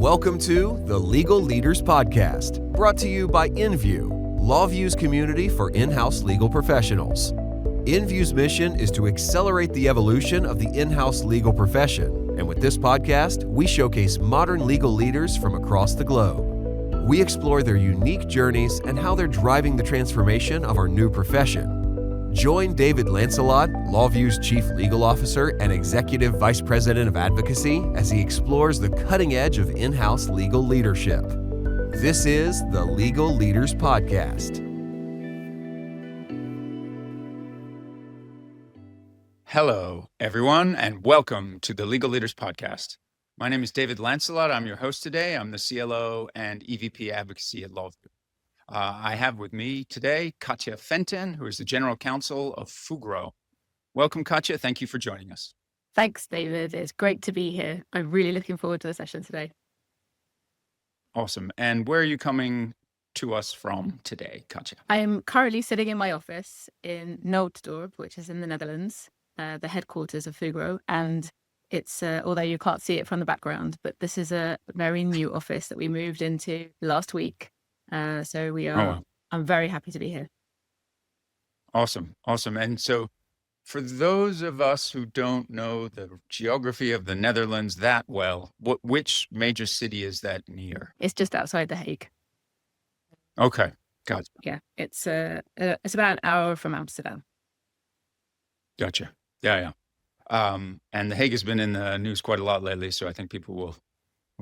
Welcome to the Legal Leaders Podcast, brought to you by InView, LawView's community for in-house legal professionals. InView's mission is to accelerate the evolution of the in-house legal profession, and with this podcast, we showcase modern legal leaders from across the globe. We explore their unique journeys and how they're driving the transformation of our new profession. Join David Lancelot, LawView's Chief Legal Officer and Executive Vice President of Advocacy, as he explores the cutting edge of in-house legal leadership. This is the Legal Leaders Podcast. Hello, everyone, and welcome to the Legal Leaders Podcast. My name is David Lancelot. I'm your host today. I'm the CLO and EVP Advocacy at LawView. I have with me today Katja Fenton, who is the General Counsel of Fugro. Welcome, Katja. Thank you for joining us. Thanks, David. It's great to be here. I'm really looking forward to the session today. Awesome. And where are you coming to us from today, Katja? I am currently sitting in my office in Nooddorp, which is in the Netherlands, the headquarters of Fugro. And it's, although you can't see it from the background, but this is a very new office that we moved into last week. So we are, I'm very happy to be here. Awesome. And so for those of us who don't know the geography of the Netherlands that well, which major city is that near? It's just outside The Hague. Okay. Got it. Yeah, it's about an hour from Amsterdam. Gotcha. Yeah. And The Hague has been in the news quite a lot lately, so I think people will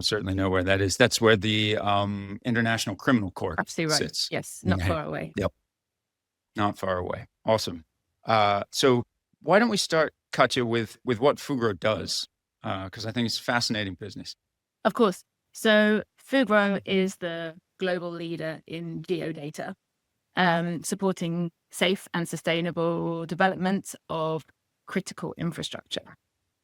certainly know where that is. That's where the International Criminal Court Absolutely right. sits. Yes, not far away. Yep. Not far away. Awesome. So why don't we start, Katja, with what Fugro does? Because I think it's a fascinating business. Of course. So Fugro is the global leader in geo-data, supporting safe and sustainable development of critical infrastructure.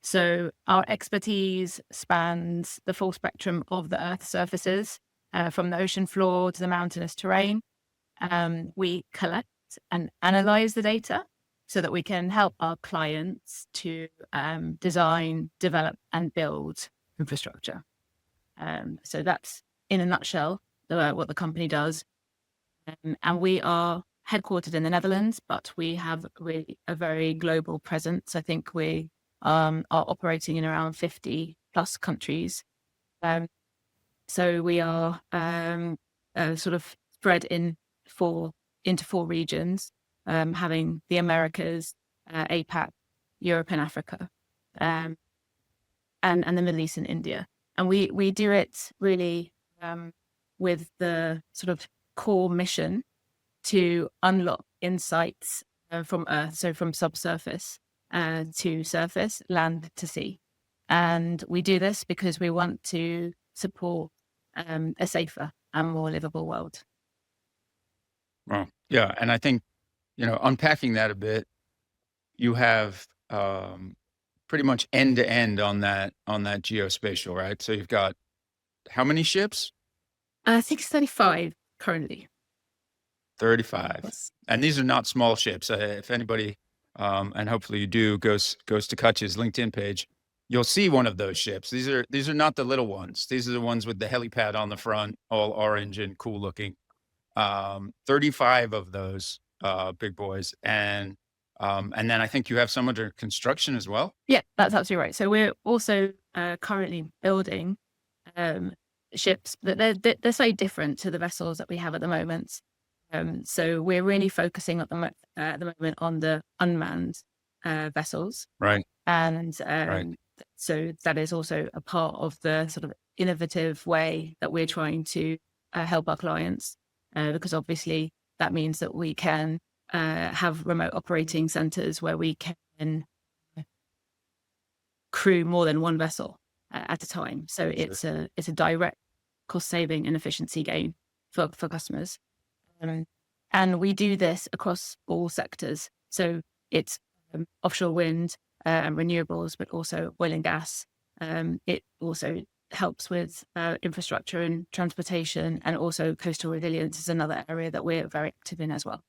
So our expertise spans the full spectrum of the Earth's surfaces, from the ocean floor to the mountainous terrain. We collect and analyze the data so that we can help our clients to design, develop, and build infrastructure. So that's, in a nutshell, what the company does. And we are headquartered in the Netherlands, but we have really a very global presence. I think we are operating in around 50 plus countries. So we are sort of spread into four regions, having the Americas, APAC, Europe and Africa, and the Middle East and India. And we do it really with the sort of core mission to unlock insights from Earth, so from subsurface to surface, land to sea. And we do this because we want to support a safer and more livable world. Well, yeah. And I think, unpacking that a bit, you have pretty much end to end on that geospatial, right? So you've got how many ships? I think it's 35 currently. 35. Yes. And these are not small ships. If anybody, and hopefully you do, goes to Katja's LinkedIn page, you'll see one of those ships. These are not the little ones. These are the ones with the helipad on the front, all orange and cool looking. 35 of those big boys. And then I think you have some under construction as well. Yeah, that's absolutely right. So we're also currently building ships that they're so different to the vessels that we have at the moment. So we're really focusing at the moment on the unmanned vessels. Right. And Right. So that is also a part of the sort of innovative way that we're trying to help our clients, because obviously that means that we can have remote operating centers where we can crew more than one vessel at a time. So Sure. it's a direct cost saving and efficiency gain for customers. And we do this across all sectors. So it's offshore wind and renewables, but also oil and gas. It also helps with infrastructure and transportation, and also coastal resilience is another area that we're very active in as well.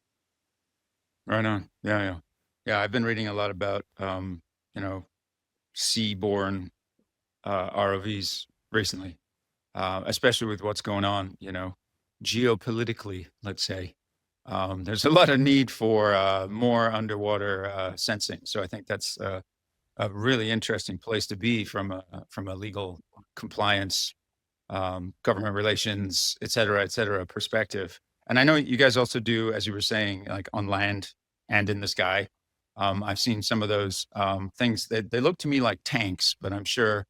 Right on. Yeah. I've been reading a lot about, seaborne ROVs recently. especially with what's going on, geopolitically, let's say. There's a lot of need for more underwater sensing. So I think that's a really interesting place to be from a legal compliance, government relations, et cetera, perspective. And I know you guys also do, as you were saying, like on land and in the sky. I've seen some of those things that they look to me like tanks, but I'm sure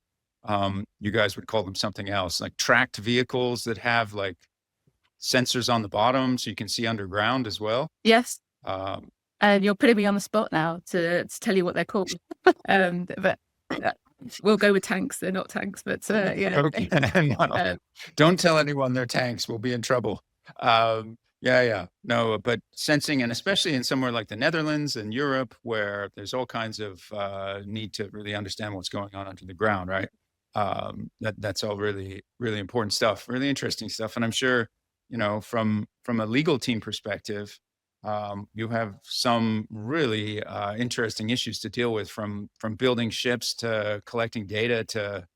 you guys would call them something else, like tracked vehicles that have like sensors on the bottom so you can see underground as well. Yes. Um, And you're putting me on the spot now to tell you what they're called. But we'll go with tanks. They're not tanks, but yeah. Okay. No. Don't tell anyone they're tanks. We'll be in trouble. Yeah. No, but sensing, and especially in somewhere like the Netherlands and Europe, where there's all kinds of need to really understand what's going on under the ground, right? That's all really, really important stuff, really interesting stuff. And I'm sure, from a legal team perspective, you have some really interesting issues to deal with, from building ships to collecting data to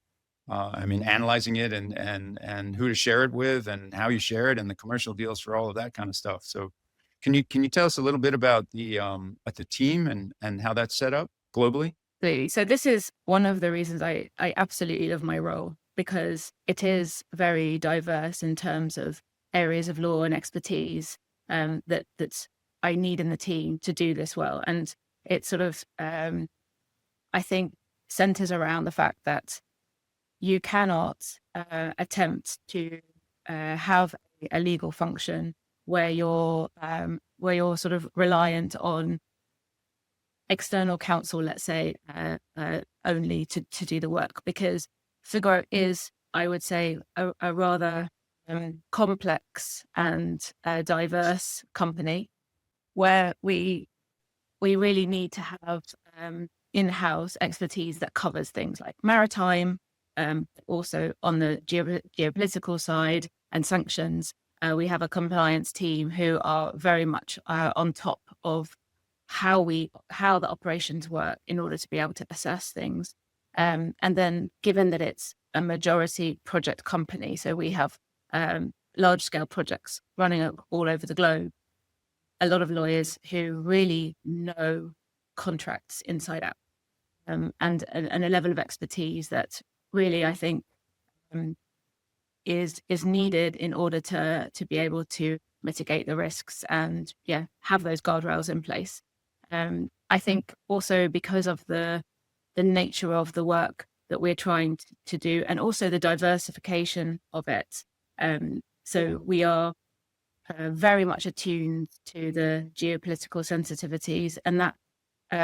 analyzing it and who to share it with and how you share it and the commercial deals for all of that kind of stuff. So can you tell us a little bit about the team and how that's set up globally? Absolutely. So this is one of the reasons I absolutely love my role, because it is very diverse in terms of areas of law and expertise that I need in the team to do this well. And it sort of, I think, centers around the fact that you cannot attempt to have a legal function where you're sort of reliant on external counsel, let's say, only to do the work, because Fugro is, I would say, a rather complex and diverse company, where we really need to have in-house expertise that covers things like maritime, also on the geopolitical side and sanctions. We have a compliance team who are very much on top of how the operations work in order to be able to assess things. And then, given that it's a majority project company, so we have large scale projects running all over the globe, a lot of lawyers who really know contracts inside out, and a level of expertise that really, I think, is needed in order to be able to mitigate the risks and have those guardrails in place. I think also because of the nature of the work that we're trying to do, and also the diversification of it. So we are very much attuned to the geopolitical sensitivities, and that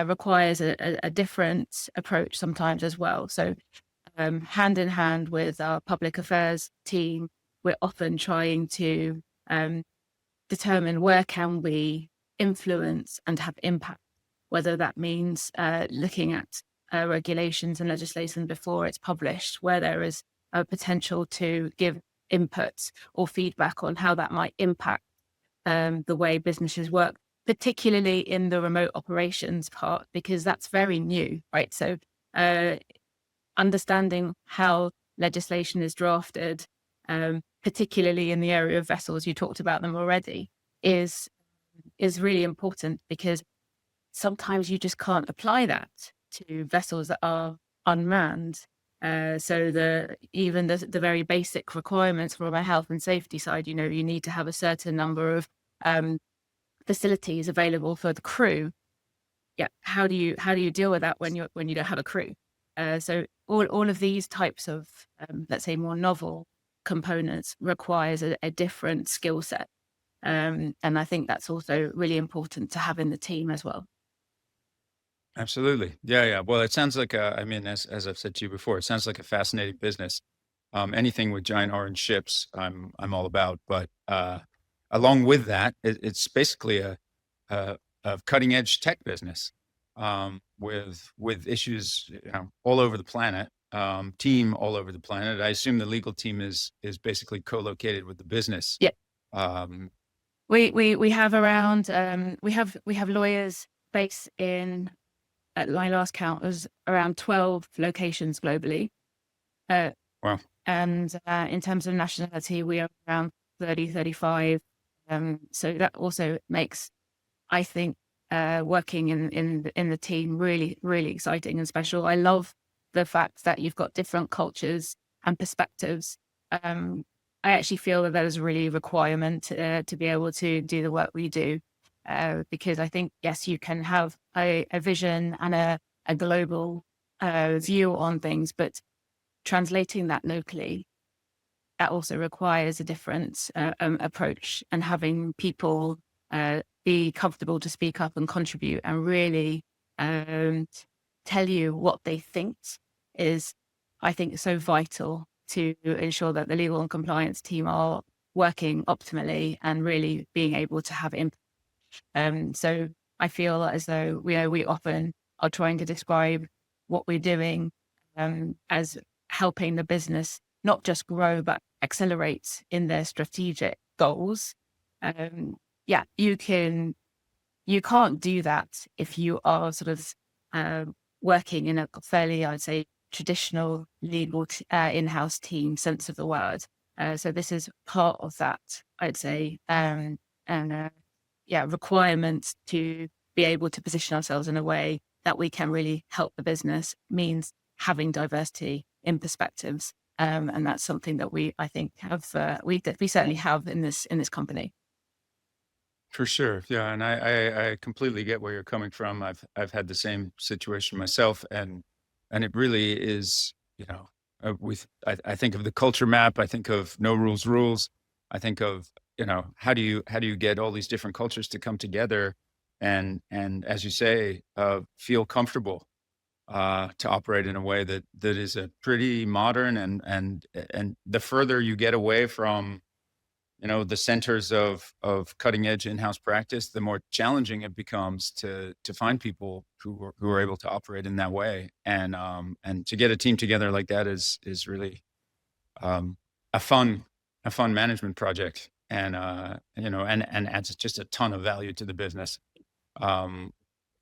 requires a different approach sometimes as well. So hand in hand with our public affairs team, we're often trying to determine where can we influence and have impact, whether that means looking at regulations and legislation before it's published, where there is a potential to give inputs or feedback on how that might impact the way businesses work, particularly in the remote operations part, because that's very new, right? So understanding how legislation is drafted, particularly in the area of vessels, you talked about them already, is really important, because sometimes you just can't apply that to vessels that are unmanned. So even the very basic requirements from a health and safety side, you need to have a certain number of facilities available for the crew. Yeah, how do you deal with that when you don't have a crew? So all of these types of let's say more novel components requires a different skill set, and I think that's also really important to have in the team as well. Absolutely. Yeah. Well, it sounds like as I've said to you before, it sounds like a fascinating business. Anything with giant orange ships, I'm all about. But along with that, it's basically a cutting edge tech business with issues all over the planet, team all over the planet. I assume the legal team is basically co-located with the business. Yeah. We have around we have lawyers based in, at my last count, was around 12 locations globally. Wow. And in terms of nationality, we are around 30, 35. So that also makes, I think, working in the team really, really exciting and special. I love the fact that you've got different cultures and perspectives. I actually feel that is really a requirement to be able to do the work we do, because I think, yes, you can have a vision and a global view on things, but translating that locally, that also requires a different approach, and having people be comfortable to speak up and contribute and really tell you what they think is, I think, so vital to ensure that the legal and compliance team are working optimally and really being able to have impact. So I feel as though we often are trying to describe what we're doing as helping the business not just grow but accelerate in their strategic goals. You can't do that if you are sort of working in a fairly, I'd say, traditional legal in-house team sense of the word. So this is part of that, I'd say, requirement to be able to position ourselves in a way that we can really help the business means having diversity in perspectives. And that's something that I think we certainly have in this company. For sure. Yeah. And I completely get where you're coming from. I've had the same situation myself, and it really is, I think of the culture map. I think of no rules. I think of, how do you get all these different cultures to come together and as you say, feel comfortable to operate in a way that is a pretty modern, and the further you get away from, the centers of cutting edge in-house practice, the more challenging it becomes to find people who are able to operate in that way. And to get a team together like that is really a fun management project, and adds just a ton of value to the business. And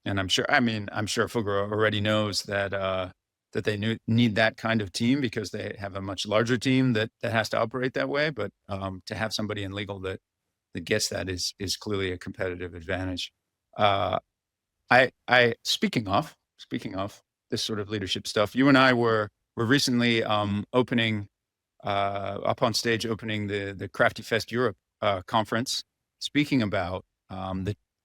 I'm sure Fugro already knows that they need that kind of team, because they have a much larger team that has to operate that way. But to have somebody in legal that gets that is clearly a competitive advantage. Speaking of this sort of leadership stuff, you and I were recently opening up on stage, opening the Crafty Fest Europe conference, speaking about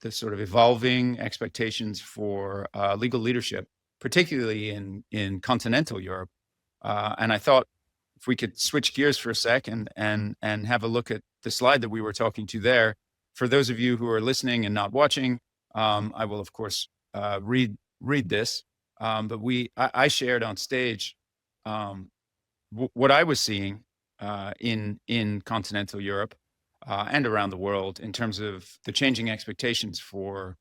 the sort of evolving expectations for legal leadership, particularly in continental Europe. And I thought if we could switch gears for a second and have a look at the slide that we were talking to there. For those of you who are listening and not watching, I will of course read this. But I shared on stage what I was seeing in continental Europe and around the world in terms of the changing expectations for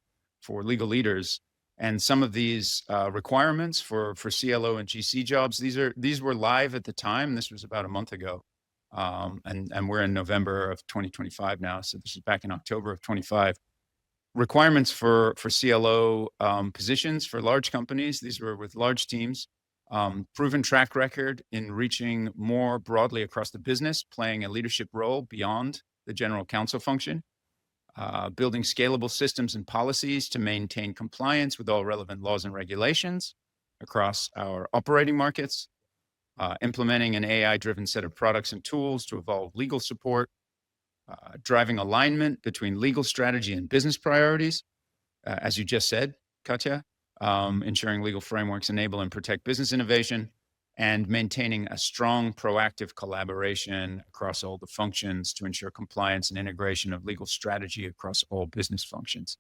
legal leaders, and some of these requirements for CLO and GC jobs. These were live at the time. This was about a month ago, and we're in November of 2025 now. So this is back in October of 25. Requirements for CLO positions for large companies. These were with large teams. Proven track record in reaching more broadly across the business, playing a leadership role beyond the general counsel function, building scalable systems and policies to maintain compliance with all relevant laws and regulations across our operating markets, implementing an AI-driven set of products and tools to evolve legal support, driving alignment between legal strategy and business priorities, as you just said, Katja, ensuring legal frameworks enable and protect business innovation, and maintaining a strong proactive collaboration across all the functions to ensure compliance and integration of legal strategy across all business functions.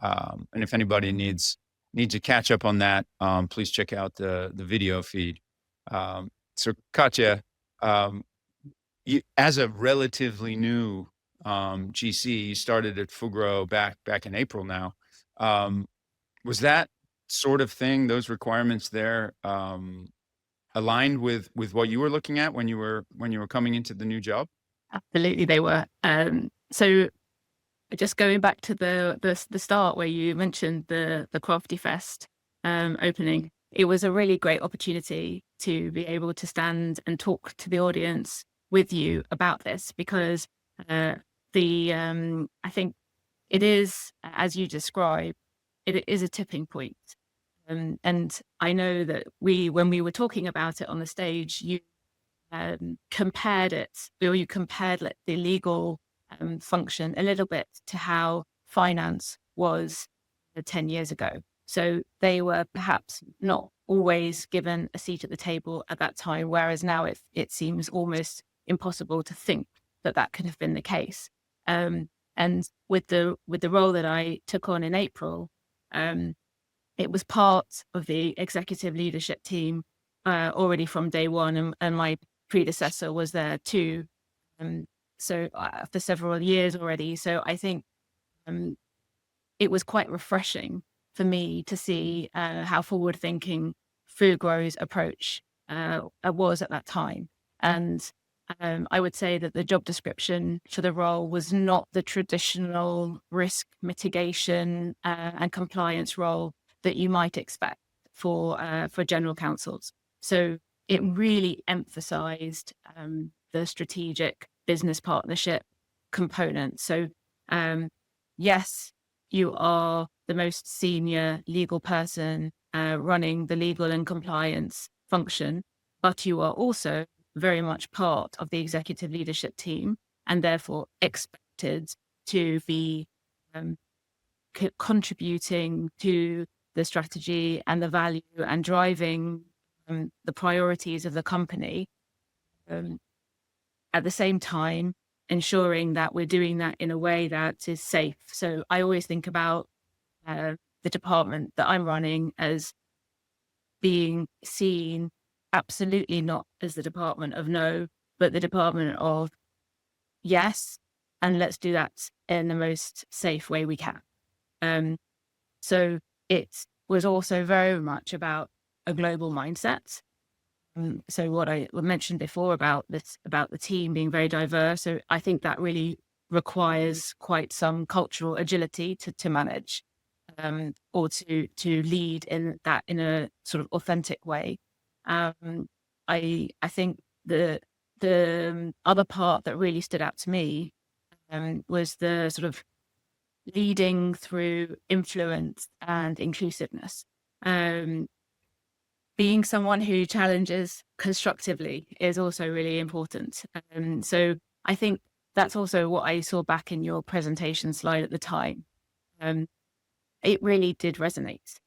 And if anybody needs to catch up on that, please check out the video feed. So Katja, you, as a relatively new GC, you started at Fugro back in April now. Was that sort of thing, those requirements there, aligned with what you were looking at when you were coming into the new job? Absolutely, they were. So just going back to the start where you mentioned the Crafty Fest opening, it was a really great opportunity to be able to stand and talk to the audience with you about this, because I think it is, as you describe, it is a tipping point. And I know that when we were talking about it on the stage, you compared the legal function a little bit to how finance was 10 years ago. So they were perhaps not always given a seat at the table at that time, whereas now it seems almost impossible to think that could have been the case. And with the role that I took on in April, it was part of the executive leadership team already from day one, and my predecessor was there too. So for several years already. So I think it was quite refreshing for me to see how forward-thinking Fugro's approach was at that time. And I would say that the job description for the role was not the traditional risk mitigation and compliance role that you might expect for general counsels. So it really emphasized the strategic business partnership component. So yes, you are the most senior legal person running the legal and compliance function, but you are also very much part of the executive leadership team, and therefore expected to be contributing to the strategy and the value and driving the priorities of the company. At the same time, ensuring that we're doing that in a way that is safe. So I always think about the department that I'm running as being seen absolutely not as the department of no, but the department of yes, and let's do that in the most safe way we can. So it was also very much about a global mindset. So what I mentioned before about the team being very diverse, so I think that really requires quite some cultural agility to manage, or to lead in a sort of authentic way. I think the other part that really stood out to me was the sort of leading through influence and inclusiveness. Being someone who challenges constructively is also really important. So I think that's also what I saw back in your presentation slide at the time. It really did resonate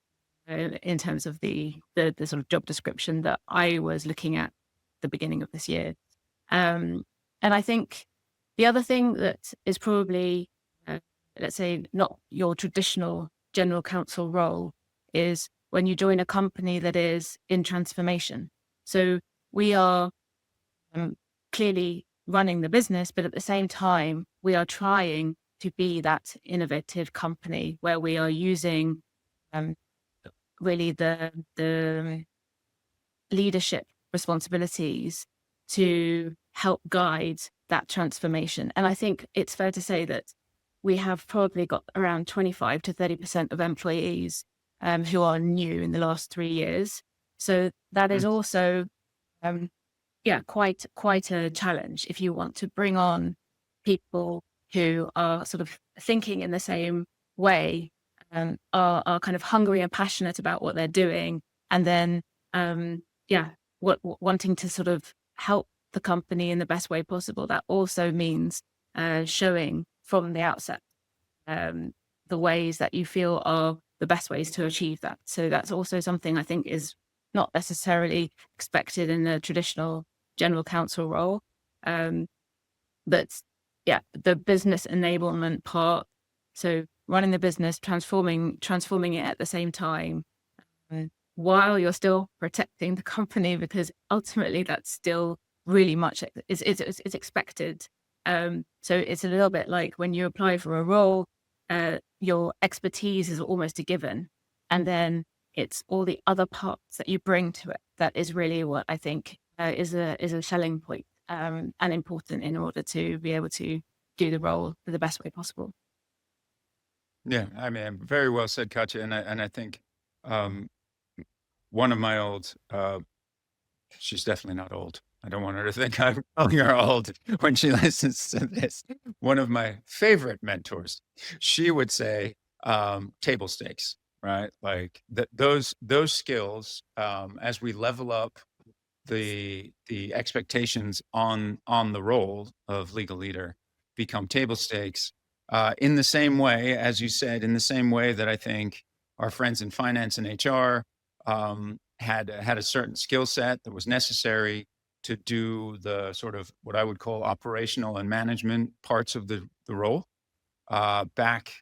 in terms of the sort of job description that I was looking at the beginning of this year. And I think the other thing that is probably, let's say, not your traditional general counsel role is when you join a company that is in transformation. So we are clearly running the business, but at the same time, we are trying to be that innovative company where we are using really the leadership responsibilities to help guide that transformation. And I think it's fair to say that we have probably got around 25 to 30% of employees who are new in the last 3 years. So that is also, quite a challenge if you want to bring on people who are sort of thinking in the same way, are kind of hungry and passionate about what they're doing, and then, wanting to sort of help the company in the best way possible. That also means showing from the outset the ways that you feel are the best ways to achieve that. So that's also something I think is not necessarily expected in the traditional general counsel role. But yeah, the business enablement part. So running the business, transforming it at the same time, while you're still protecting the company, because ultimately that's still really much it's expected. So it's a little bit like when you apply for a role, your expertise is almost a given, and then it's all the other parts that you bring to it that is really what I think is a selling point, and important in order to be able to do the role the best way possible. Yeah, I mean, very well said, Katja. And I think one of my old she's definitely not old. I don't want her to think I'm calling her old when she listens to this. One of my favorite mentors, she would say, table stakes, right? Like those skills, as we level up the expectations on the role of legal leader, become table stakes. In the same way, as you said, in the same way that I think our friends in finance and HR had a certain skill set that was necessary to do the sort of what I would call operational and management parts of the role back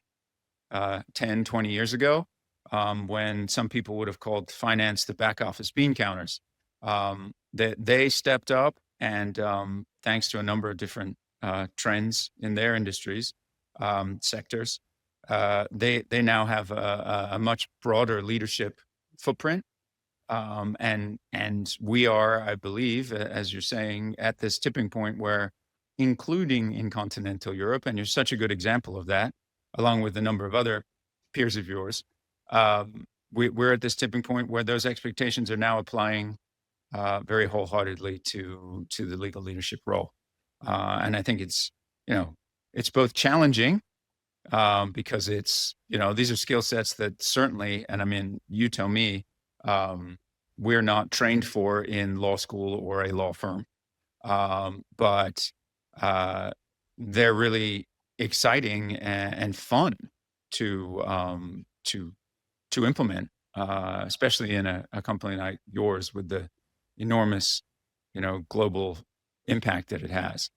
10, 20 years ago, when some people would have called finance the back office bean counters. That they stepped up, and thanks to a number of different trends in their industries, sectors, they now have a much broader leadership footprint. And we are, I believe, as you're saying, at this tipping point where, including in continental Europe, and you're such a good example of that, along with a number of other peers of yours, we're at this tipping point where those expectations are now applying very wholeheartedly to the legal leadership role. And I think it's both challenging because it's, these are skill sets that certainly, and I mean, you tell me, we're not trained for in law school or a law firm. But they're really exciting and fun to implement, especially in a company like yours with the enormous, global impact that it has.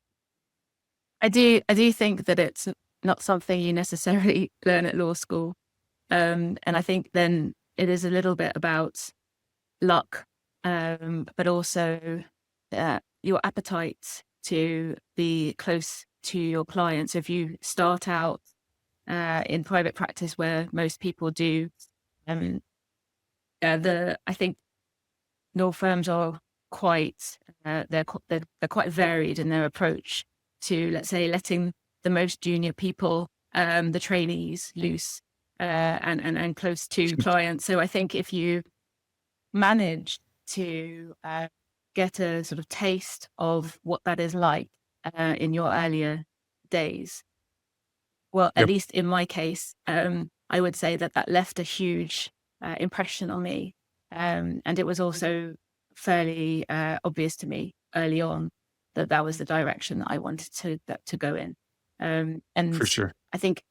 I do think that it's not something you necessarily learn at law school. And I think then it is a little bit about luck, but also your appetite to be close to your clients. If you start out in private practice, where most people do, I think law firms are quite they're quite varied in their approach to, let's say, letting the most junior people, the trainees, loose and close to clients. So I think if you manage to get a sort of taste of what that is like in your earlier days, well, at Yep. least in my case, I would say that left a huge impression on me. And it was also fairly obvious to me early on that was the direction that I wanted to go in. And For sure. I think,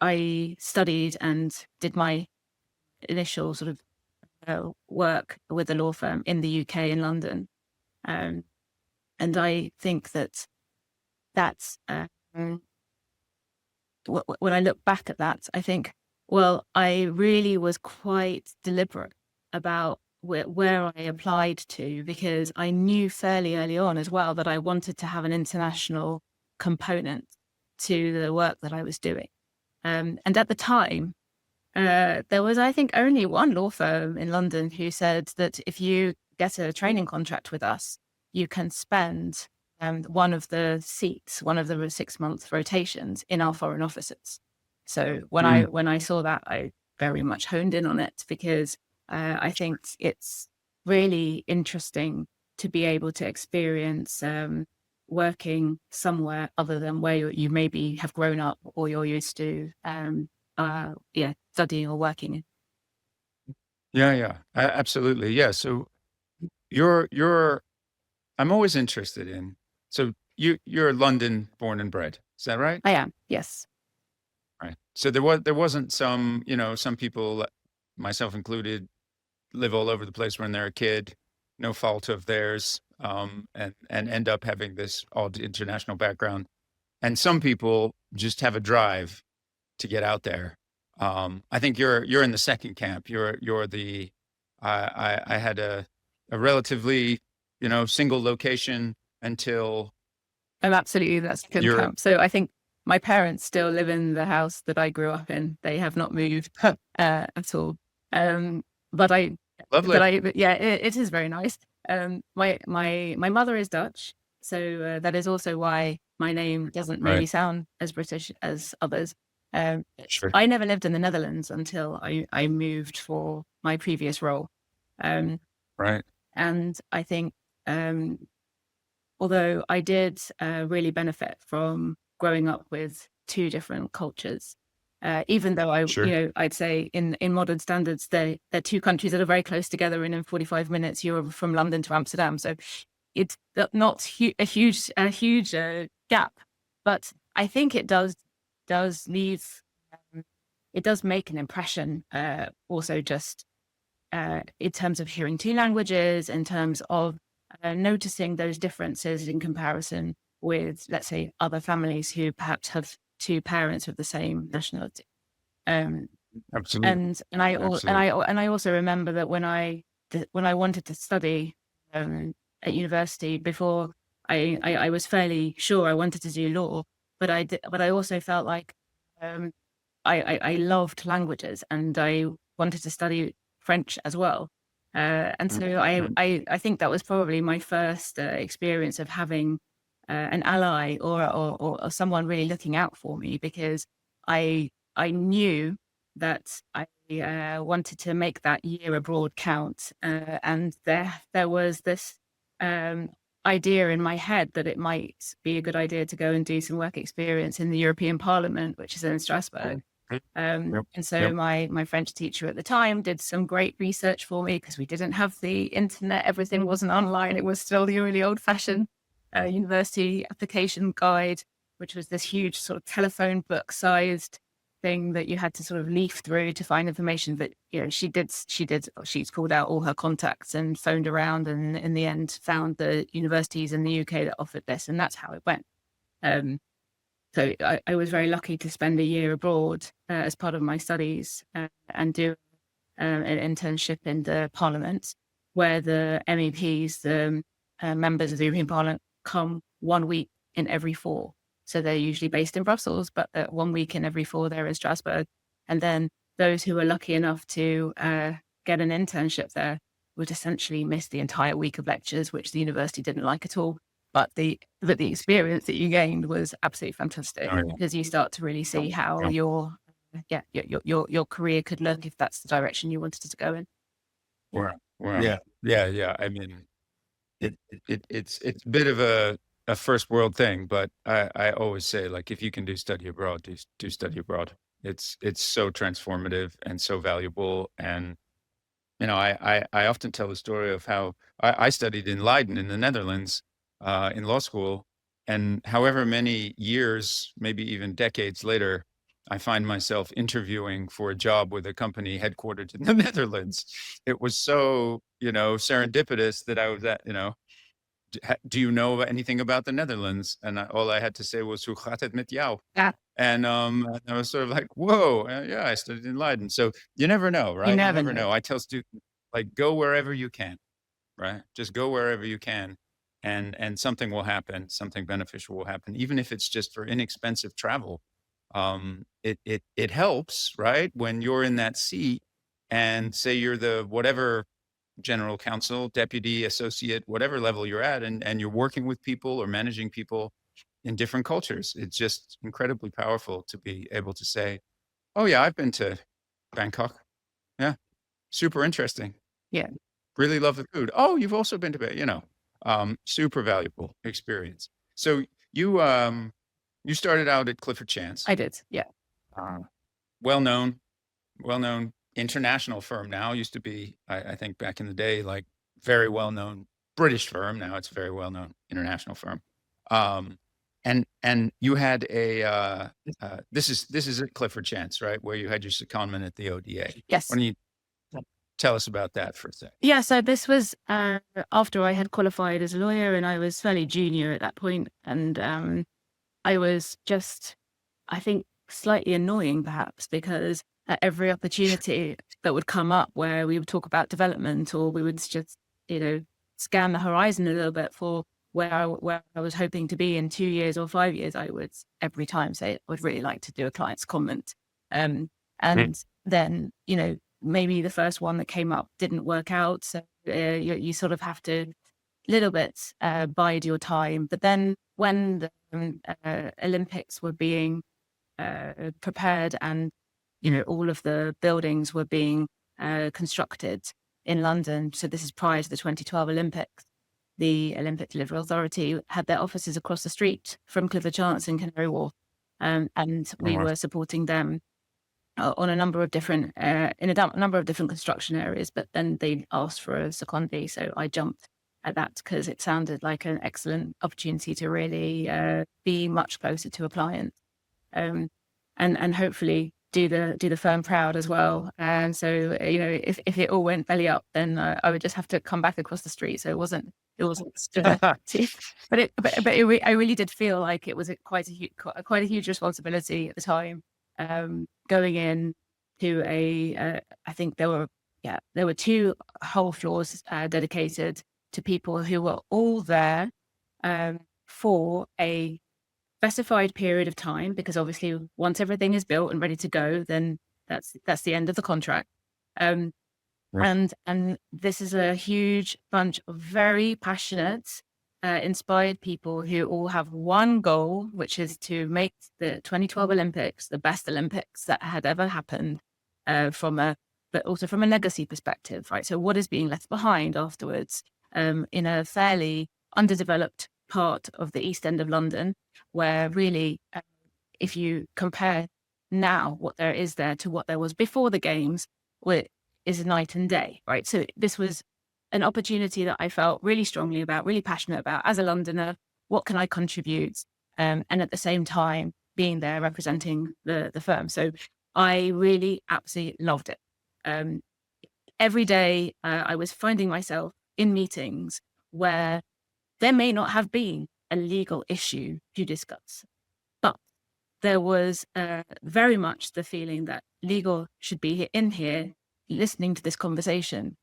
I studied and did my initial sort of work with a law firm in the UK, in London. And I think that's when I look back at that, I think, well, I really was quite deliberate about where I applied to, because I knew fairly early on as well that I wanted to have an international component to the work that I was doing. And at the time, there was, I think, only one law firm in London who said that if you get a training contract with us, you can spend one of the 6-month rotations in our foreign offices. So when I saw that, I very much honed in on it, because I think it's really interesting to be able to experience working somewhere other than where you maybe have grown up or you're used to studying or working in. Yeah, absolutely. Yeah. So I'm always interested in, so you're London born and bred. Is that right? I am, yes. Right. So there wasn't some people, myself included, live all over the place when they're a kid, no fault of theirs, and end up having this all international background. And some people just have a drive to get out there. I think you're in the second camp. You're the I had a relatively single location until. Absolutely, that's second camp. So I think my parents still live in the house that I grew up in. They have not moved at all. Lovely. It is very nice. My mother is Dutch, so that is also why my name doesn't really sound as British as others. Sure. I never lived in the Netherlands until I moved for my previous role. Right. And I think, although I did really benefit from growing up with two different cultures, even though I'd say in modern standards, they're two countries that are very close together, and in 45 minutes, you're from London to Amsterdam. So it's not a huge gap, but I think it does leave, it does make an impression, also just in terms of hearing two languages, in terms of noticing those differences in comparison with, let's say, other families who perhaps have two parents with the same nationality. Absolutely. And I also remember that when I wanted to study at university, before I was fairly sure I wanted to do law, but I also felt like I loved languages, and I wanted to study French as well. And so I think that was probably my first experience of having an ally or someone really looking out for me, because I knew that I wanted to make that year abroad count, and there was this idea in my head that it might be a good idea to go and do some work experience in the European Parliament, which is in Strasbourg. And so my French teacher at the time did some great research for me, because we didn't have the internet. Everything wasn't online. It was still the really old-fashioned university application guide, which was this huge sort of telephone book-sized thing that you had to sort of leaf through to find information. But she's called out all her contacts and phoned around, and in the end found the universities in the UK that offered this, and that's how it went. So I was very lucky to spend a year abroad as part of my studies, and do an internship in the Parliament, where the MEPs, the members of the European Parliament, come 1 week in every 4. So they're usually based in Brussels, but 1 week in every 4 they're in Strasbourg. And then those who were lucky enough to get an internship there would essentially miss the entire week of lectures, which the university didn't like at all. But the experience that you gained was absolutely fantastic, because you start to really see how your career could look if that's the direction you wanted to go in. Wow. Yeah. I mean, it's a bit of a first world thing, but I always say, like, if you can do study abroad, do study abroad. It's so transformative and so valuable. And I often tell the story of how I studied in Leiden in the Netherlands in law school, and however many years, maybe even decades later, I find myself interviewing for a job with a company headquartered in the Netherlands. It was so, serendipitous that I was at, do you know anything about the Netherlands? And all I had to say was, hoe gaat het met jou? Yeah. And I was sort of like, whoa, yeah, I studied in Leiden. So you never know, right? You never know. I tell students, like, go wherever you can, right? Just go wherever you can. And something will happen, something beneficial will happen, even if it's just for inexpensive travel. It helps, right? When you're in that seat, and say you're the whatever general counsel, deputy, associate, whatever level you're at, and you're working with people or managing people in different cultures. It's just incredibly powerful to be able to say, oh yeah, I've been to Bangkok. Yeah. Super interesting. Yeah. Really love the food. Oh, you've also been to, super valuable experience. So you started out at Clifford Chance. I did. Yeah. Well-known international firm now. Used to be, I think back in the day, like very well-known British firm. Now it's a very well-known international firm. And you had this is at Clifford Chance, right? Where you had your secondment at the ODA. Yes. Why don't you tell us about that for a second? Yeah, so this was after I had qualified as a lawyer, and I was fairly junior at that point. And I was just, I think, slightly annoying perhaps, because at every opportunity that would come up where we would talk about development, or we would just, scan the horizon a little bit for where I was hoping to be in 2 years or 5 years, I would every time say I would really like to do a client's comment. And then, maybe the first one that came up didn't work out. So you sort of have to little bit bide your time. But then when the Olympics were being prepared, and all of the buildings were being constructed, in London, so this is prior to the 2012 Olympics, the Olympic Delivery Authority had their offices across the street from Clifford Chance in Canary Wharf. And we were supporting them on a number of different, in a number of different construction areas, but then they asked for a secondee. So I jumped at that because it sounded like an excellent opportunity to really be much closer to a client, and hopefully do the firm proud as well. And so, if it all went belly up, then I would just have to come back across the street. So it wasn't I really did feel like it was quite a huge responsibility at the time, going in to I think there were 2 whole floors dedicated to people who were all there for a specified period of time, because obviously once everything is built and ready to go, then that's the end of the contract. And this is a huge bunch of very passionate, inspired people who all have one goal, which is to make the 2012 Olympics the best Olympics that had ever happened, but also from a legacy perspective, right? So what is being left behind afterwards, in a fairly underdeveloped part of the East End of London, where really, if you compare now what there is there to what there was before the games, is night and day, right? So this was an opportunity that I felt really strongly about, really passionate about as a Londoner. What can I contribute? And at the same time, being there representing the firm. So I really absolutely loved it. Every day I was finding myself in meetings where there may not have been a legal issue to discuss, but there was very much the feeling that legal should be in here listening to this conversation,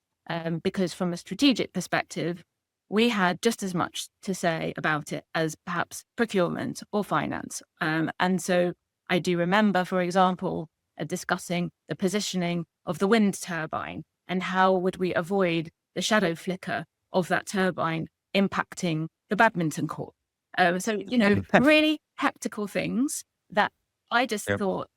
because from a strategic perspective, we had just as much to say about it as perhaps procurement or finance. And so I do remember, for example, discussing the positioning of the wind turbine and how would we avoid the shadow flicker of that turbine impacting the badminton court. So, really practical things that I just thought,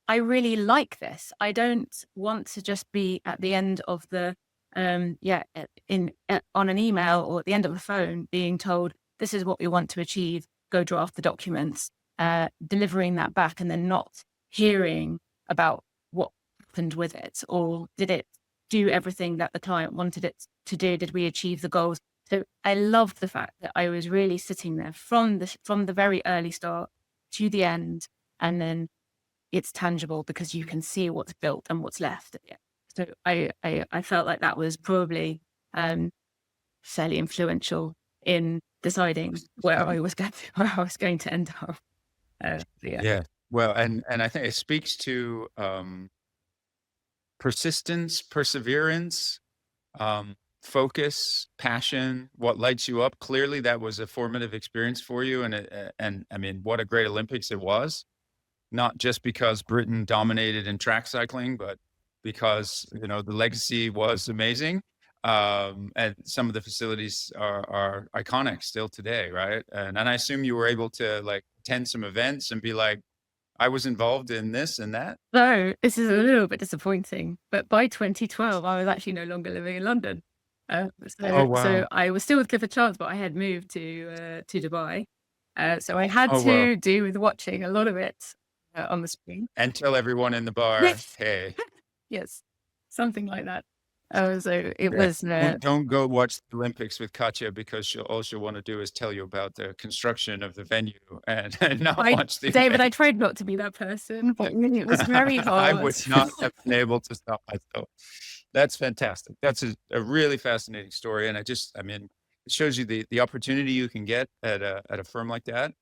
I really like this. I don't want to just be at the end of the, on an email or at the end of a phone being told, this is what we want to achieve, go draft the documents, delivering that back and then not hearing about what happened with it, or did it do everything that the client wanted it to do? Did we achieve the goals? So I loved the fact that I was really sitting there from the very early start to the end, and then it's tangible because you can see what's built and what's left. So I felt like that was probably fairly influential in deciding where I was going to end up. Well, and I think it speaks to persistence, perseverance, focus, passion, what lights you up. Clearly that was a formative experience for you. And I mean, what a great Olympics it was, not just because Britain dominated in track cycling, but because, the legacy was amazing. And some of the facilities are iconic still today. Right. And I assume you were able to attend some events and be like, I was involved in this and that. So this is a little bit disappointing, but by 2012, I was actually no longer living in London. So I was still with Clifford Chance, but I had moved to Dubai. So I had to do with watching a lot of it on the screen. And tell everyone in the bar, hey. Yes, something like that. So it was. Don't go watch the Olympics with Katja, because all she'll want to do is tell you about the construction of the venue and not watch the David, event. I tried not to be that person, but really it was very hard. I would not have been able to stop myself. That's fantastic. That's a really fascinating story. And it shows you the opportunity you can get at a firm like that.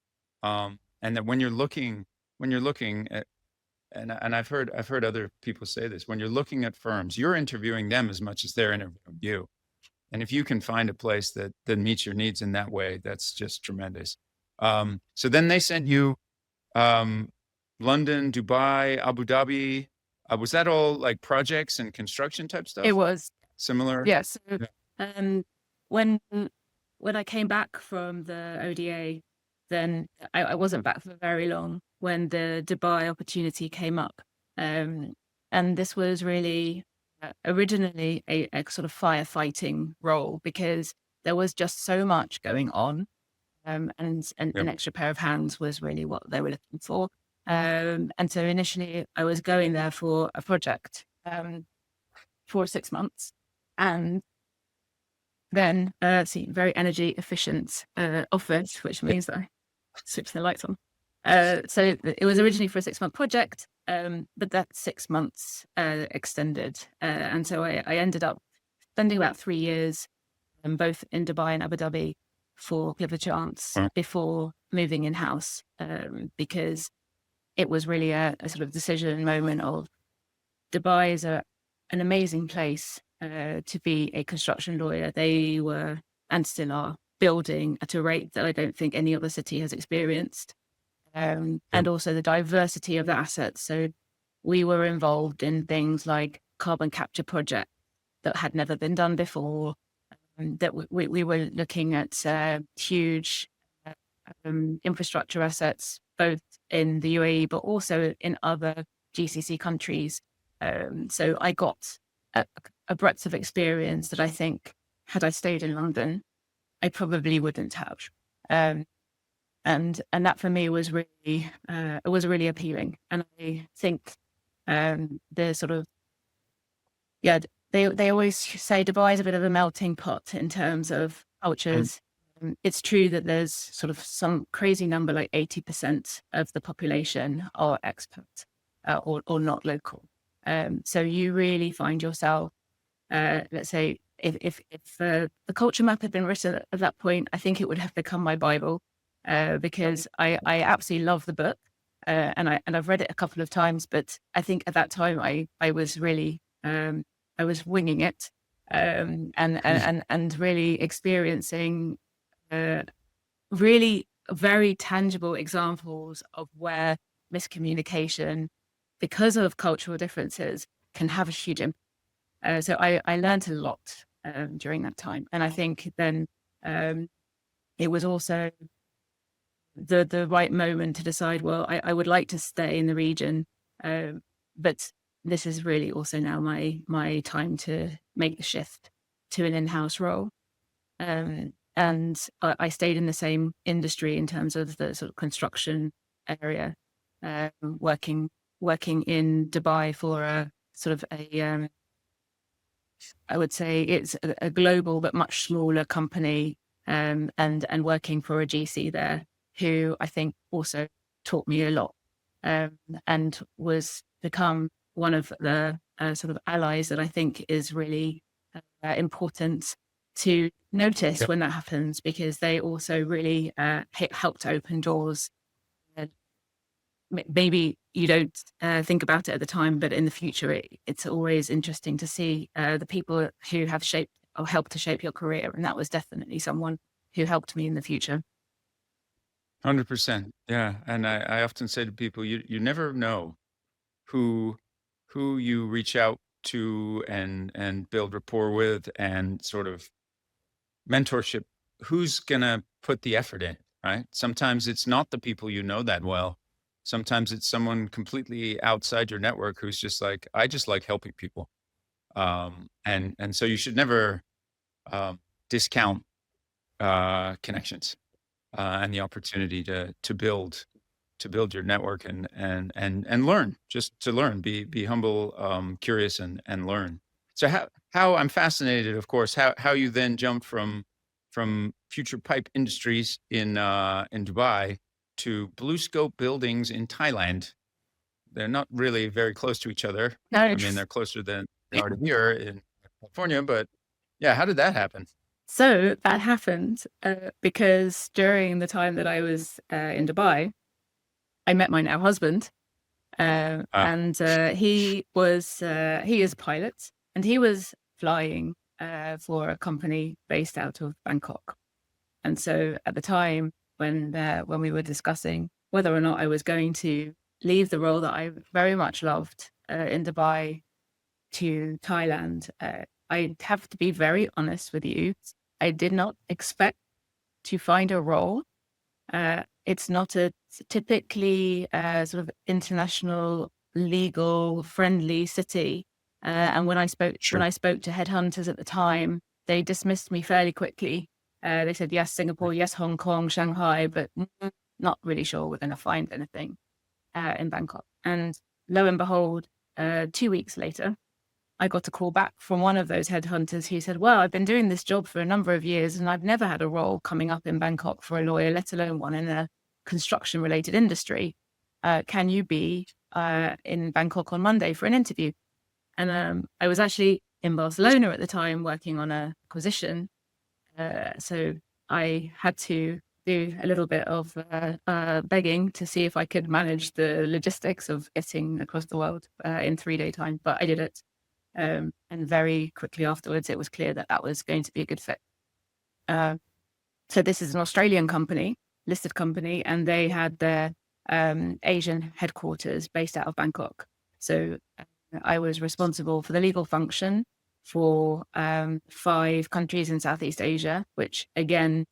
And that when you're looking at, and I've heard other people say this, when you're looking at firms, you're interviewing them as much as they're interviewing you. And if you can find a place that meets your needs in that way, that's just tremendous. So then they sent you London, Dubai, Abu Dhabi. Was that all like projects and construction type stuff? It was similar. Yes. When I came back from the ODA, then I wasn't back for very long when the Dubai opportunity came up. And this was really originally a sort of firefighting role because there was just so much going on. And Yep. an extra pair of hands was really what they were looking for. And so initially I was going there for a project for 6 months. And then very energy efficient office, which means that I switched the lights on. So it was originally for a 6-month project, but that 6 months extended. And so I ended up spending about 3 years, both in Dubai and Abu Dhabi for Clifford Chance before moving in-house, because it was really a sort of decision moment of Dubai is an amazing place to be a construction lawyer. They were, and still are, building at a rate that I don't think any other city has experienced. And also the diversity of the assets. So we were involved in things like carbon capture projects that had never been done before. That we were looking at huge infrastructure assets, both in the UAE, but also in other GCC countries. So I got a breadth of experience that I think, had I stayed in London, I probably wouldn't have. And that for me was really appealing. And I think the sort of, they always say Dubai is a bit of a melting pot in terms of cultures. It's true that there's sort of some crazy number, like 80% of the population are expats or not local. So you really find yourself, let's say, if the culture map had been written at that point, I think it would have become my Bible, because I absolutely love the book, and I've read it a couple of times. But I think at that time I was really I was winging it, and really experiencing really very tangible examples of where miscommunication, because of cultural differences, can have a huge impact. So I learned a lot during that time. And I think then it was also the right moment to decide, well, I would like to stay in the region, but this is really also now my time to make the shift to an in-house role. And I stayed in the same industry in terms of the sort of construction area, working in Dubai for a sort of I would say it's a global but much smaller company, and working for a GC there who I think also taught me a lot, and was become one of the sort of allies that I think is really important to notice when that happens, because they also really helped open doors. Maybe you don't think about it at the time, but in the future, it's always interesting to see the people who have shaped or helped to shape your career. And that was definitely someone who helped me in the future. 100%. Yeah. And I often say to people, you never know who you reach out to and build rapport with and sort of mentorship, who's going to put the effort in, right? Sometimes it's not the people you know that well. Sometimes it's someone completely outside your network who's just like, I just like helping people. And so you should never discount connections and the opportunity to build your network and learn, just to learn, be humble, curious, and learn. So how I'm fascinated, of course, how you then jumped from future pipe industries in Dubai to blue scope buildings in Thailand. They're not really very close to each other. No, I mean, they're closer than they are to here in California, but yeah, how did that happen? So that happened because during the time that I was in Dubai, I met my now husband, and he is a pilot, and he was flying for a company based out of Bangkok. And so at the time when we were discussing whether or not I was going to leave the role that I very much loved in Dubai to Thailand, I have to be very honest with you. I did not expect to find a role. It's not a typically sort of international, legal, friendly city. And when I spoke Sure. to headhunters at the time, they dismissed me fairly quickly. They said, yes, Singapore, yes, Hong Kong, Shanghai, but not really sure we're going to find anything in Bangkok. And lo and behold, 2 weeks later, I got a call back from one of those headhunters who said, well, I've been doing this job for a number of years and I've never had a role coming up in Bangkok for a lawyer, let alone one in a construction related industry. Can you be in Bangkok on Monday for an interview? And I was actually in Barcelona at the time working on a acquisition. So I had to do a little bit of begging to see if I could manage the logistics of getting across the world in 3-day time, but I did it. And very quickly afterwards, it was clear that that was going to be a good fit. So this is an Australian company, listed company, and they had their Asian headquarters based out of Bangkok. So I was responsible for the legal function for 5 countries in Southeast Asia, which again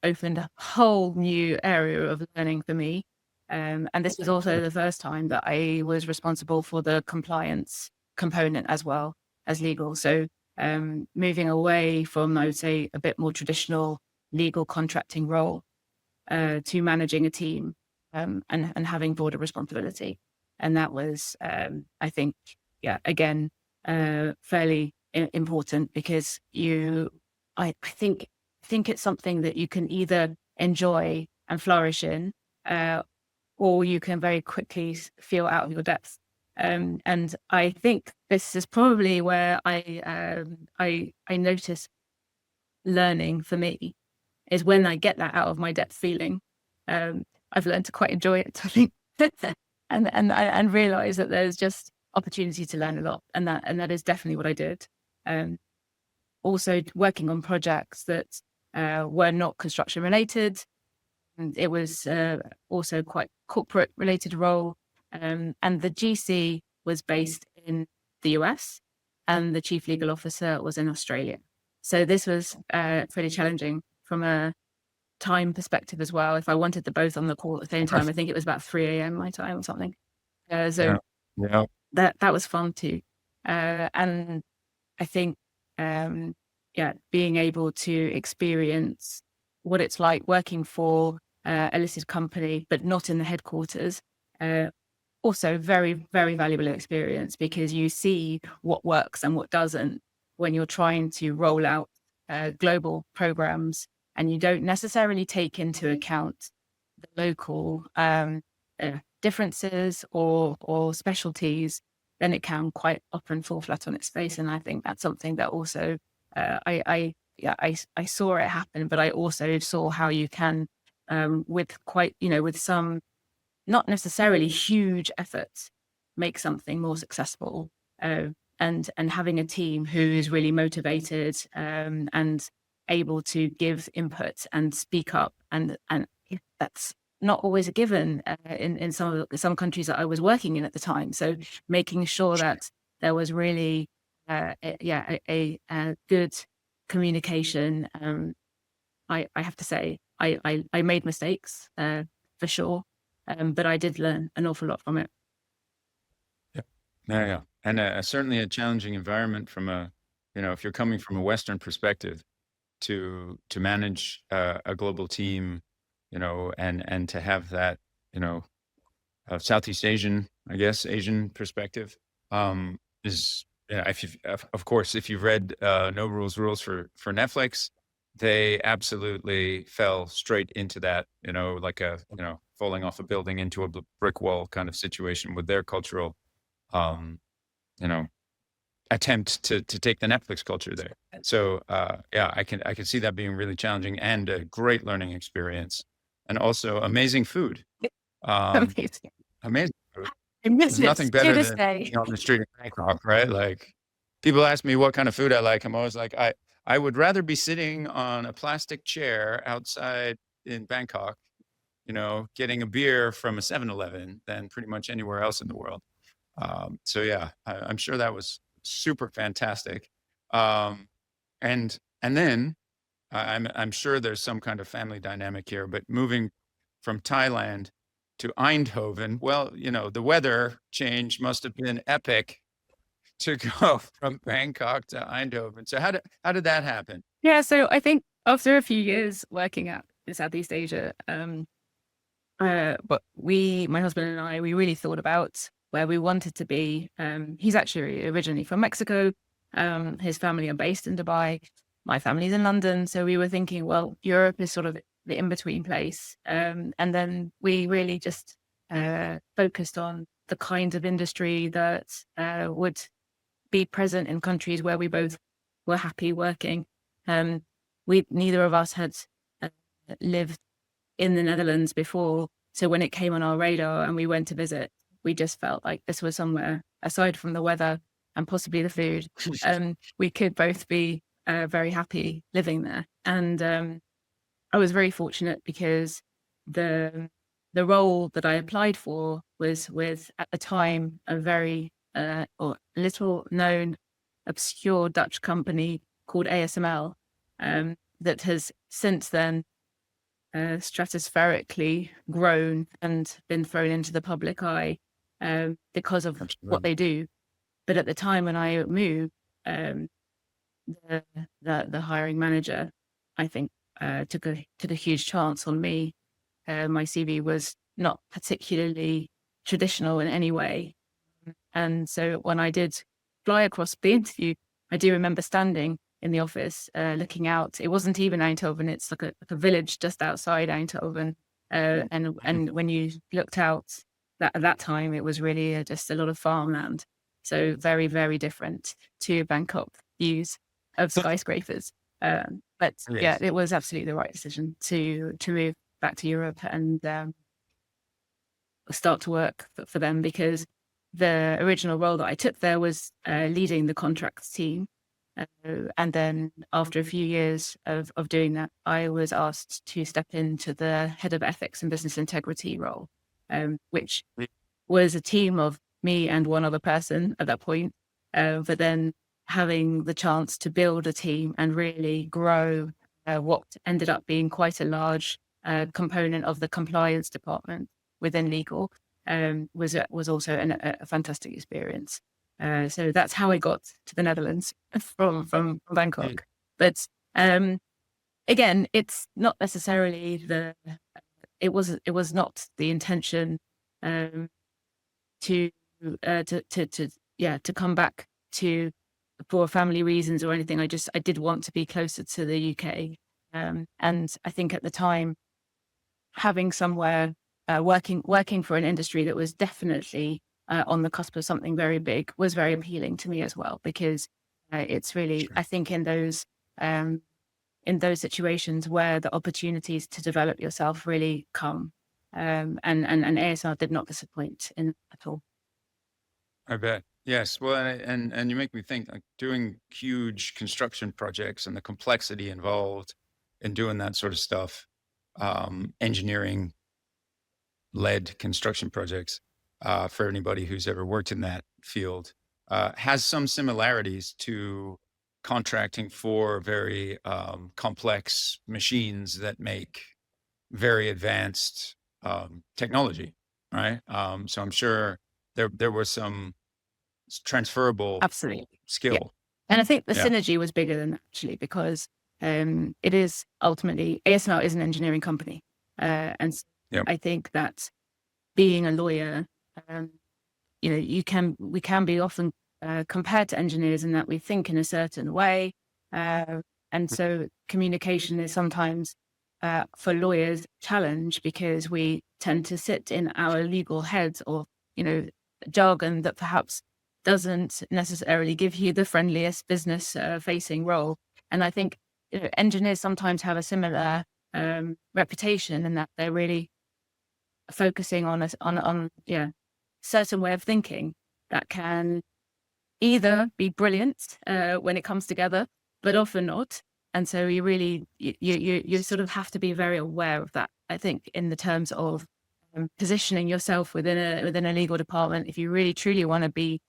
opened a whole new area of learning for me. And this was also the first time that I was responsible for the compliance component as well as legal. So moving away from, I would say, a bit more traditional legal contracting role to managing a team and having broader responsibility. And that was, I think, again, fairly important because I think it's something that you can either enjoy and flourish in, or you can very quickly feel out of your depth. And I think this is probably where I notice learning for me is when I get that out of my depth feeling. I've learned to quite enjoy it, I think, and realize that there's just opportunity to learn a lot, and that is definitely what I did. Also working on projects that were not construction related. And it was also quite corporate related role. And the GC was based in the US and the chief legal officer was in Australia. So this was pretty challenging from a time perspective as well. If I wanted them both on the call at the same time, I think it was about 3 a.m. my time or something. So Yeah. that was fun too. And I think, being able to experience what it's like working for a listed company, but not in the headquarters, also very, very valuable experience because you see what works and what doesn't when you're trying to roll out global programs and you don't necessarily take into account the local differences or specialties, then it can quite often fall flat on its face. And I think that's something that also I saw it happen, but I also saw how you can with some not necessarily huge efforts make something more successful, and having a team who is really motivated and able to give input and speak up, and that's not always a given in some countries that I was working in at the time. So making sure that there was really a good communication. I have to say I made mistakes for sure, but I did learn an awful lot from it. Yeah. And certainly a challenging environment from if you're coming from a Western perspective to manage a global team, and to have that, Southeast Asian, I guess, Asian perspective, is, of course, if you've read No Rules for Netflix, they absolutely fell straight into that, like falling off a building into a brick wall kind of situation with their cultural, attempt to take the Netflix culture there. So I can see that being really challenging and a great learning experience, and also amazing food. Amazing. Amazing food. I miss There's it nothing to better this than day. being on the street in Bangkok, right? Like people ask me what kind of food I like. I'm always like, I would rather be sitting on a plastic chair outside in Bangkok, getting a beer from a 7-Eleven than pretty much anywhere else in the world. So yeah, I'm sure that was super fantastic. And then I'm sure there's some kind of family dynamic here, but moving from Thailand to Eindhoven, well, the weather change must have been epic to go from Bangkok to Eindhoven. So how did that happen? Yeah, so I think after a few years working out in Southeast Asia, but my husband and I, we really thought about where we wanted to be. He's actually originally from Mexico. His family are based in Dubai. My family's in London. So we were thinking, well, Europe is sort of the in-between place. And then we really just focused on the kinds of industry that would be present in countries where we both were happy working. Neither of us had lived in the Netherlands before. So when it came on our radar and we went to visit, we just felt like this was somewhere, aside from the weather and possibly the food, we could both be very happy living there. And I was very fortunate because the role that I applied for was with, at the time, a very or little known, obscure Dutch company called ASML, that has since then stratospherically grown and been thrown into the public eye because of what they do. But at the time when I moved, the hiring manager, I think, took a huge chance on me. My CV was not particularly traditional in any way. And so when I did fly across the interview, I do remember standing in the office, looking out. It wasn't even Eindhoven. It's like a village just outside Eindhoven. And when you looked out, at that time, it was really just a lot of farmland. So very, very different to Bangkok views of skyscrapers. But yeah, it was absolutely the right decision to move back to Europe and start to work for them, because the original role that I took there was leading the contracts team. And then after a few years of doing that, I was asked to step into the head of ethics and business integrity role, which was a team of me and one other person at that point. But then having the chance to build a team and really grow what ended up being quite a large component of the compliance department within legal was also a fantastic experience. So that's how I got to the Netherlands from Bangkok. But again, it's not necessarily it was not the intention to come back for family reasons or anything. I did want to be closer to the UK. And I think at the time, having somewhere working for an industry that was definitely on the cusp of something very big was very appealing to me as well, because it's really, I think, in those situations where the opportunities to develop yourself really come. And ASR did not disappoint at all. I bet. Yes. Well, and you make me think, like, doing huge construction projects and the complexity involved in doing that sort of stuff, engineering led construction projects, for anybody who's ever worked in that field, has some similarities to contracting for very complex machines that make very advanced technology, right? So I'm sure there was some transferable Absolutely skill. Yeah. And I think the synergy was bigger than that, actually, because it is ultimately, ASML is an engineering company. And I think that being a lawyer, we can be often compared to engineers in that we think in a certain way. And so communication is sometimes for lawyers a challenge, because we tend to sit in our legal heads or, jargon that perhaps doesn't necessarily give you the friendliest business facing role. And I think engineers sometimes have a similar reputation in that they're really focusing on certain way of thinking that can either be brilliant when it comes together, but often not. And so you really you sort of have to be very aware of that, I think, in the terms of positioning yourself within a legal department. If you really truly want to be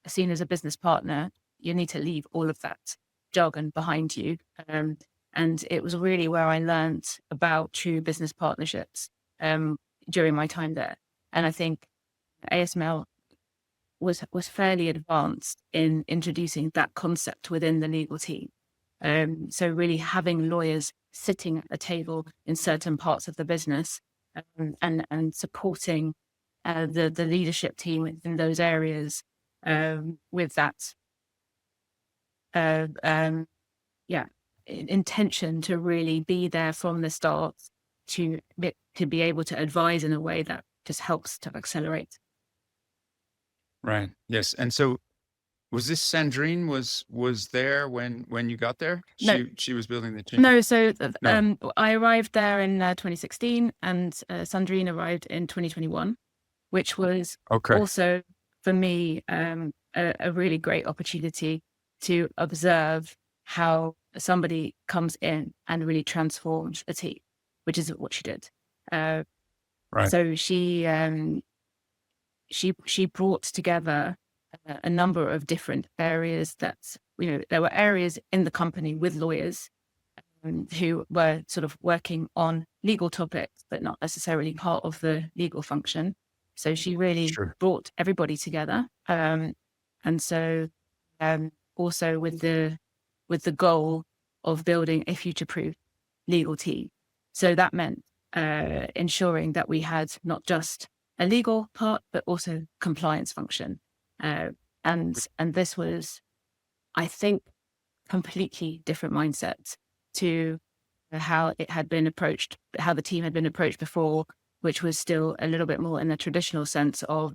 seen as a business partner, you need to leave all of that jargon behind you. And it was really where I learned about true business partnerships during my time there. And I think ASML was fairly advanced in introducing that concept within the legal team. So really having lawyers sitting at the table in certain parts of the business, and supporting the leadership team in those areas with that intention to really be there from the start to be able to advise in a way that just helps to accelerate. Right. Yes. And so was this Sandrine was there when you got there? No. She was building the team. No, so No. I arrived there in 2016, and Sandrine arrived in 2021, which was Okay. also for me a really great opportunity to observe how somebody comes in and really transforms a team, which is what she did. Right. So she brought together a number of different areas that, there were areas in the company with lawyers who were sort of working on legal topics, but not necessarily part of the legal function. So she really Sure. brought everybody together. And so also with the goal of building a future-proof legal team. So that meant ensuring that we had not just a legal part, but also compliance function. And this was, I think, completely different mindset to how it had been approached, how the team had been approached before, which was still a little bit more in the traditional sense of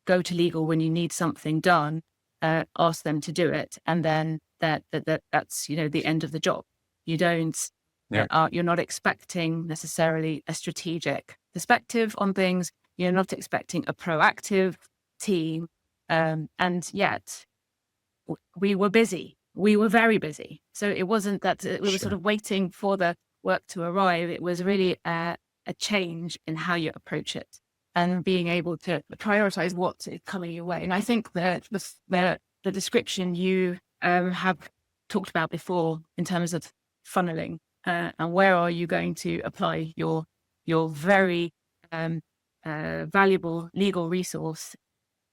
go to legal when you need something done, ask them to do it, and then that's the end of the job. You don't. Yeah. You're not expecting necessarily a strategic perspective on things. You're not expecting a proactive team, and yet we were busy. We were very busy. So it wasn't that we were sort of waiting for the work to arrive. It was really a change in how you approach it and being able to prioritize what's coming your way. And I think that the description you have talked about before in terms of funneling and where are you going to apply your very valuable legal resource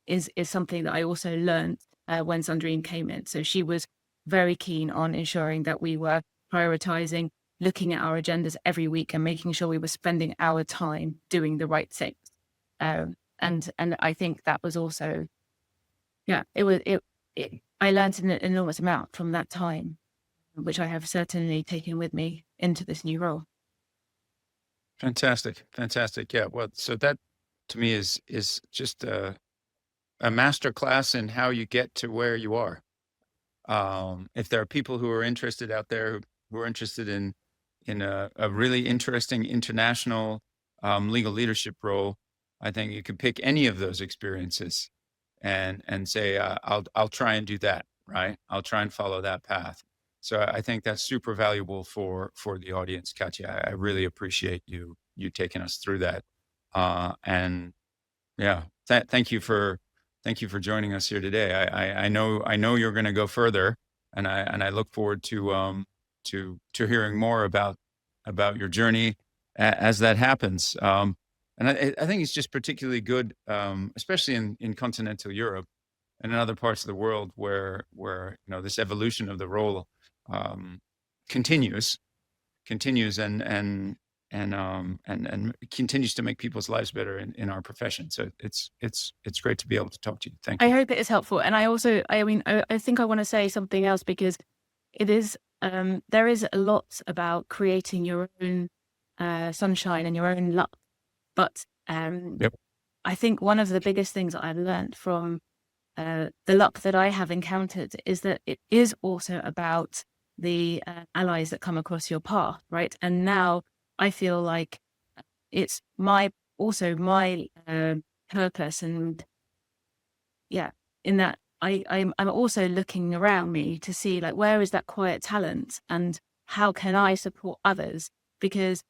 is something that I also learned when Sandrine came in. So she was very keen on ensuring that we were prioritizing, looking at our agendas every week and making sure we were spending our time doing the right things. And I think that was also, I learned an enormous amount from that time, which I have certainly taken with me into this new role. Fantastic. Yeah. Well, so that to me is just a master class in how you get to where you are. If there are people who are interested out there who are interested in a really interesting international legal leadership role, I think you could pick any of those experiences and say, I'll try and do that, right? I'll try and follow that path. So I think that's super valuable for the audience, Katja. I really appreciate you taking us through that. And yeah, thank you for joining us here today. I know you're going to go further, and I look forward to hearing more about your journey as that happens. And I think it's just particularly good, especially in continental Europe and in other parts of the world where this evolution of the role continues and continues to make people's lives better in our profession. So it's great to be able to talk to you. Thank you. I hope it is helpful. And I also, I think I want to say something else, because it is, there is a lot about creating your own sunshine and your own luck. But I think one of the biggest things that I've learned from the luck that I have encountered is that it is also about the allies that come across your path, right? And now I feel like it's my purpose, and in that I'm also looking around me to see, like, where is that quiet talent and how can I support others? Because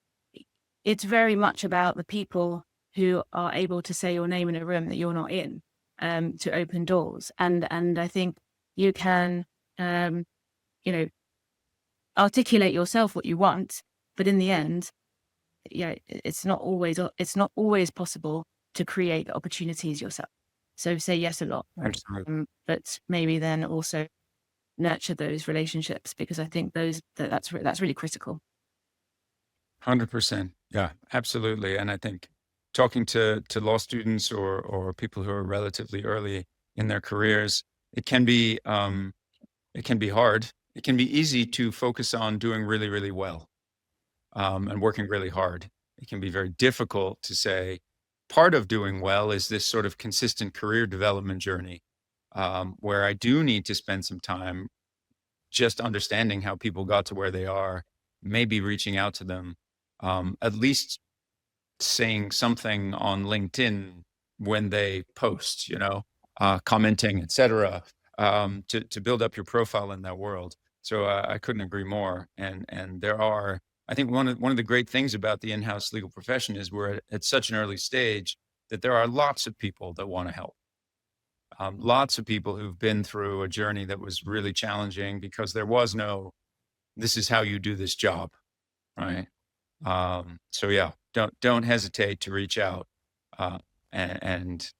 it's very much about the people who are able to say your name in a room that you're not in, to open doors. And I think you can, articulate yourself what you want, but in the end, it's not always possible to create opportunities yourself. So say yes a lot, Absolutely. but maybe then also nurture those relationships, because I think that's really critical. 100%. Yeah, absolutely. And I think talking to law students or people who are relatively early in their careers, it can be hard. It can be easy to focus on doing really, really well, and working really hard. It can be very difficult to say part of doing well is this sort of consistent career development journey, where I do need to spend some time just understanding how people got to where they are, maybe reaching out to them, at least saying something on LinkedIn when they post, commenting, etc., to build up your profile in that world. So I couldn't agree more. And there are, I think one of the great things about the in-house legal profession is we're at such an early stage that there are lots of people that want to help. Lots of people who've been through a journey that was really challenging because there was no, this is how you do this job, right? So yeah, don't hesitate to reach out, uh, and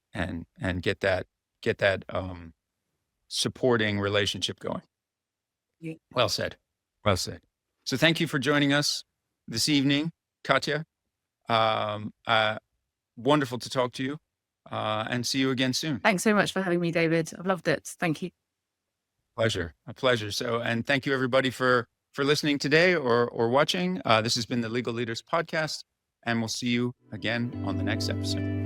get that supporting relationship going. Yeah. Well said. Well said. So thank you for joining us this evening, Katja. Wonderful to talk to you, and see you again soon. Thanks so much for having me, David. I've loved it. Thank you. Pleasure. A pleasure. So, and thank you everybody for listening today or watching. This has been the Legal Leaders Podcast, and we'll see you again on the next episode.